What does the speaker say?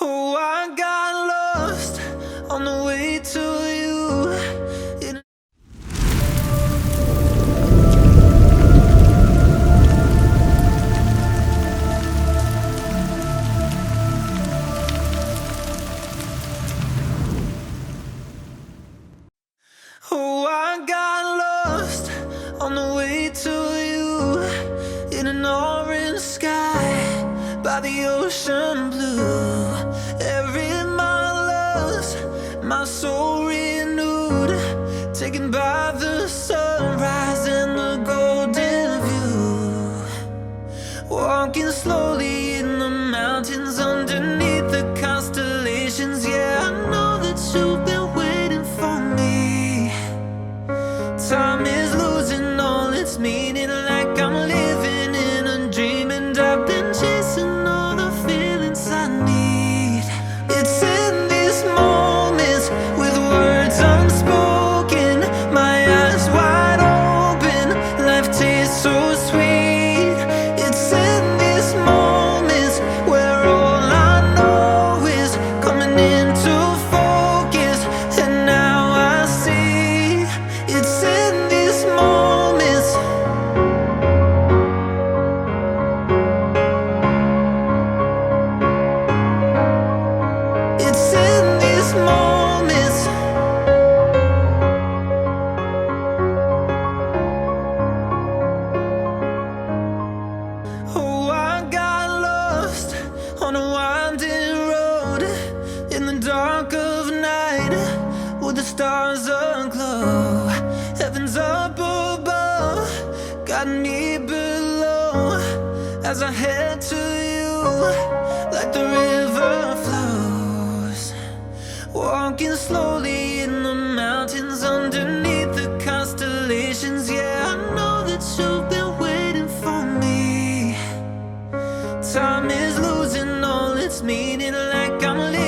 Oh, I got lost on the way to you. Oh, I got lost on the way to you, in an orange sky by the ocean blue. Every mile lost, my soul renewed, taken by the sunrise and the golden view. Walking slowly in the mountains underneath the constellations. Yeah, I know that you've been waiting for me. Time is losing all its meaning, like I'm living in a dream, and I've been chasing all the feelings I need. It's in these moments with words unspoken, my eyes wide open, life tastes so sweet. It's in these moments where all I know is coming into focus, and now I see. It's in these moments. It's in these moments. Oh, I got lost on a winding road in the dark of night, with the stars aglow. Heaven's up above, got me below, as I head to you like the river flows. Walking slowly in the mountains underneath the constellations. Yeah, I know that you've been waiting for me. Time is losing all its meaning, like I'm living